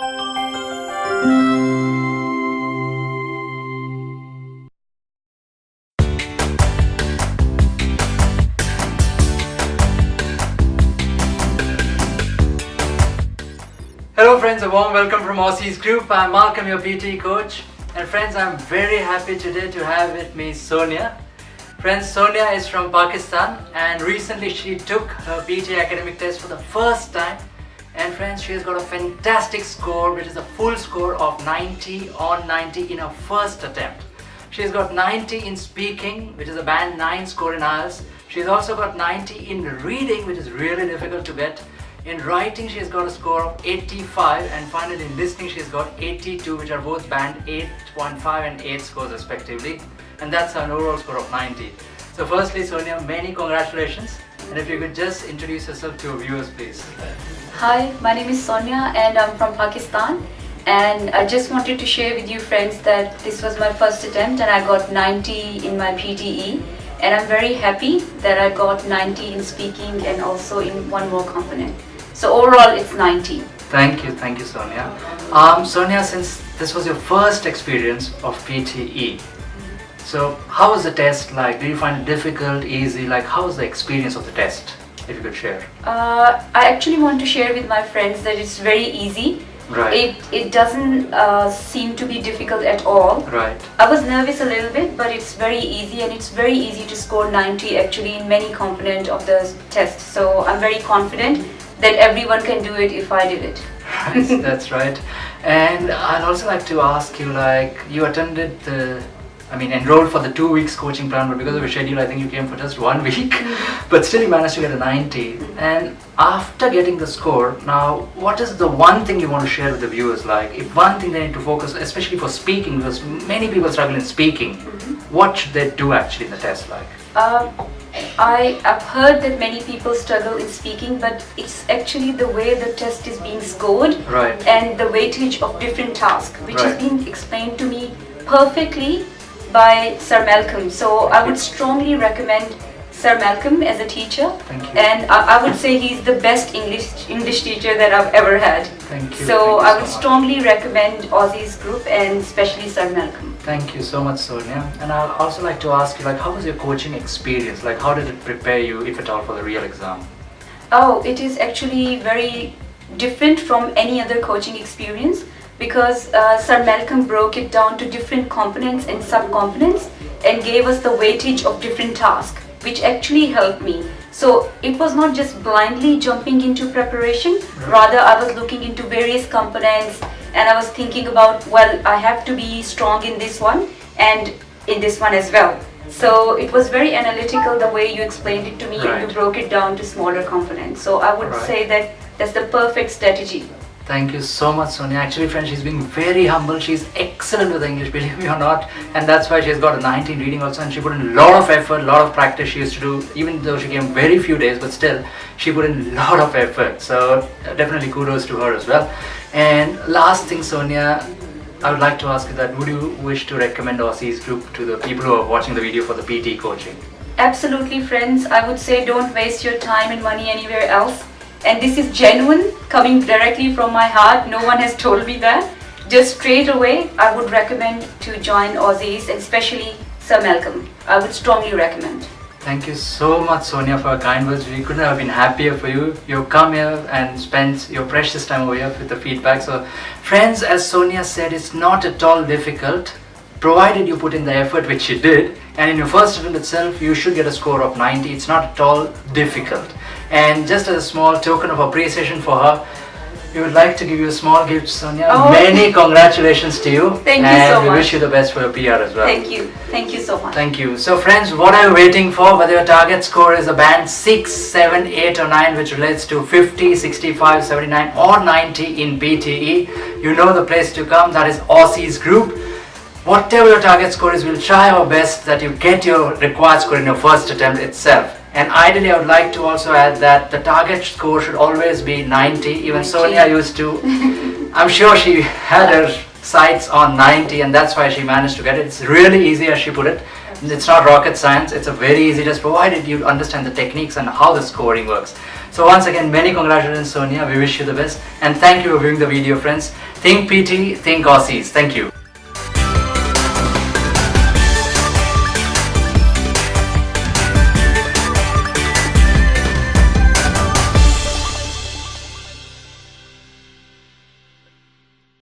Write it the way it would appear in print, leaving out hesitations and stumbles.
Hello friends, a warm welcome from Aussie's Group. I'm Malcolm, your PT coach. And friends, I'm very happy today to have with me Sonia. Friends, Sonia is from Pakistan and recently she took her PT academic test for the first time. And friends, she has got a fantastic score, which is a full score of 90 on 90 in her first attempt. She's got 90 in speaking, which is a band 9 score in IELTS. She's also got 90 in reading, which is really difficult to get. In writing, she's got a score of 85, and finally in listening, she's got 82, which are both band 8.5 and 8 scores respectively. And that's an overall score of 90. So firstly, Sonia, many congratulations. And if you could just introduce yourself to your viewers, please. Hi, my name is Sonia and I'm from Pakistan. And I just wanted to share with you friends that this was my first attempt and I got 90 in my PTE. And I'm very happy that I got 90 in speaking and also in one more component. So overall it's 90. Thank you, Sonia. Sonia, since this was your first experience of PTE, so how was the test like? Did you find it difficult, easy? Like, how was the experience of the test, if you could share? I actually want to share with my friends that it's very easy. Right. It doesn't seem to be difficult at all. Right. I was nervous a little bit, but it's very easy and it's very easy to score 90 actually in many components of the test. So I'm very confident that everyone can do it if I did it. Right, that's right. And I'd also like to ask you, like, you attended enrolled for the 2 weeks coaching plan, but because of your schedule, I think you came for just 1 week. But still you managed to get a 90. And after getting the score, now what is the one thing you want to share with the viewers? Like, if one thing they need to focus, especially for speaking, because many people struggle in speaking, what should they do actually in the test like? I've heard that many people struggle in speaking, but it's actually the way the test is being scored, right, and the weightage of different tasks, which right, has been explained to me perfectly by Sir Malcolm. So I would strongly recommend Sir Malcolm as a teacher. Thank you. And I would say he's the best English teacher that I've ever had. Thank you. So Thank you I would so much. strongly recommend Aussie's Group and especially Sir Malcolm. Thank you so much, Sonia. And I'd also like to ask you, like, how was your coaching experience? Like, how did it prepare you, if at all, for the real exam? Oh, it is actually very different from any other coaching experience because Sir Malcolm broke it down to different components and sub-components and gave us the weightage of different tasks, which actually helped me. So it was not just blindly jumping into preparation, rather I was looking into various components and I was thinking about, well, I have to be strong in this one and in this one as well. So it was very analytical the way you explained it to me, right, and you broke it down to smaller components. So I would say that that's the perfect strategy. Thank you so much, Sonia. Actually, friends, she's being very humble. She's excellent with English, believe me or not. And that's why she's got a 90 in reading also. And she put in a lot of effort, a lot of practice she used to do, even though she came very few days, but still, she put in a lot of effort. So definitely kudos to her as well. And last thing, Sonia, I would like to ask you that, would you wish to recommend Aussie's Group to the people who are watching the video for the PT coaching? Absolutely, friends. I would say don't waste your time and money anywhere else. And this is genuine, coming directly from my heart. No one has told me that. Just straight away, I would recommend to join Aussie's, and especially Sir Malcolm. I would strongly recommend. Thank you so much, Sonia, for your kind words. We couldn't have been happier for you. You've come here and spent your precious time over here with the feedback. So, friends, as Sonia said, it's not at all difficult, provided you put in the effort, which you did. And in your first attempt itself, you should get a score of 90. It's not at all difficult. And just as a small token of appreciation for her, we would like to give you a small gift, Sonia. Oh. Many congratulations to you. Thank you so And we much. wish you the best for your PR as well. Thank you. Thank you so much. Thank you. So friends, what are you waiting for? Whether your target score is a band 6, 7, 8 or 9, which relates to 50, 65, 79 or 90 in PTE, you know the place to come. That is Aussie's Group. Whatever your target score is, we'll try our best that you get your required score in your first attempt itself. And ideally, I would like to also add that the target score should always be 90. Even Sonia used to, I'm sure she had her sights on 90 and that's why she managed to get it. It's really easy, as she put it. It's not rocket science. It's a very easy test, provided you understand the techniques and how the scoring works. So once again, many congratulations Sonia, we wish you the best and thank you for viewing the video friends. Think PT, think Aussies. Thank you.